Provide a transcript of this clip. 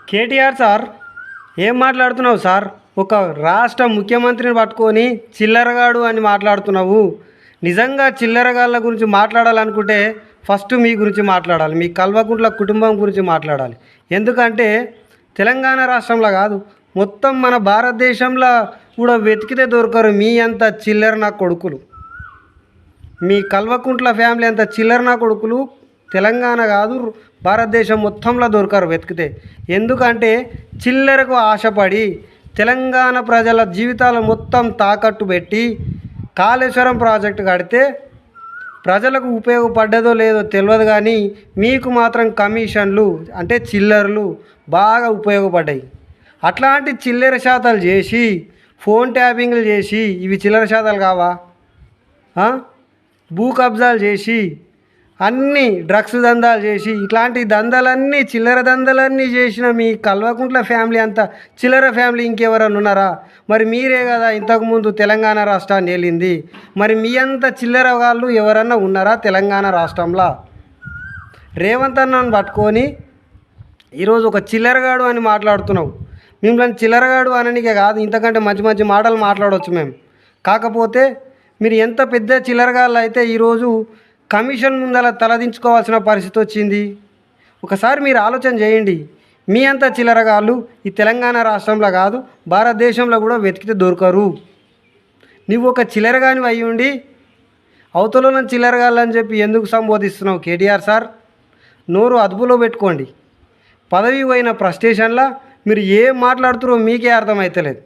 KTR sir, ఏం మాట్లాడుతున్నావు sir? ఒక రాష్ట్ర ముఖ్యమంత్రిని పట్టుకొని చిల్లరగాడు అని మాట్లాడుతున్నావు. నిజంగా చిల్లరగాళ్ళ గురించి మాట్లాడాలనుకుంటే ఫస్ట్ మీ గురించి మాట్లాడాలి, మీ కల్వకుంట్ల కుటుంబం గురించి మాట్లాడాలి. ఎందుకంటే తెలంగాణ రాష్ట్రంలో కాదు, మొత్తం మన భారతదేశంలో కూడా వెతికితే దొరకరు మీ అంత చిల్లర నా కొడుకులు. మీ కల్వకుంట్ల ఫ్యామిలీ అంత చిల్లర నా కొడుకులు తెలంగాణ కాదు, భారతదేశం మొత్తంలో దొరకరు వెతికితే. ఎందుకంటే చిల్లరకు ఆశపడి తెలంగాణ ప్రజల జీవితాలు మొత్తం తాకట్టు పెట్టి కాళేశ్వరం ప్రాజెక్టు కడితే ప్రజలకు ఉపయోగపడ్డదో లేదో తెలియదు, కానీ మీకు మాత్రం కమిషన్లు అంటే చిల్లర్లు బాగా ఉపయోగపడ్డాయి. అట్లాంటి చిల్లర శాతాలు చేసి ఫోన్ ట్యాపింగ్లు చేసి ఇవి చిల్లర శాతాలు కావా? భూ కబ్జాలు చేసి అన్నీ డ్రగ్స్ దందాలు చేసి ఇట్లాంటి దందాలన్నీ చిల్లర దందాలన్నీ చేసిన మీ కల్వకుంట్ల ఫ్యామిలీ అంతా చిల్లర ఫ్యామిలీ ఇంకెవరన్నా ఉన్నారా? మరి మీరే కదా ఇంతకుముందు తెలంగాణ రాష్ట్రాన్ని ఏలింది. మరి మీ అంత చిల్లర వాళ్ళు ఎవరన్నా ఉన్నారా తెలంగాణ రాష్ట్రంలో? రేవంత్ అన్నను పట్టుకొని ఈరోజు ఒక చిల్లరగాడు అని మాట్లాడుతున్నావు. మిమ్మల్ని చిల్లరగాడు అననికే కాదు, ఇంతకంటే మంచి మంచి మాటలు మాట్లాడవచ్చు మేము. కాకపోతే మీరు ఎంత పెద్ద చిల్లరగాళ్ళు అయితే ఈరోజు కమిషన్ ముందల తలదించుకోవాల్సిన పరిస్థితి వచ్చింది. ఒకసారి మీరు ఆలోచన చేయండి. మీ అంత చిల్లరగాళ్ళు ఈ తెలంగాణ రాష్ట్రంలో కాదు, భారతదేశంలో కూడా వెతికితే దొరకరు. నువ్వు ఒక చిల్లరగాని అయి ఉండి అవతలలో చిల్లరగాళ్ళని చెప్పి ఎందుకు సంబోధిస్తున్నావు కేటీఆర్ సార్? నోరు అదుపులో పెట్టుకోండి. పదవి పోయిన ఫ్రస్ట్రేషన్లో మీరు ఏం మాట్లాడుతున్నారో మీకే అర్థమవుతలేదు.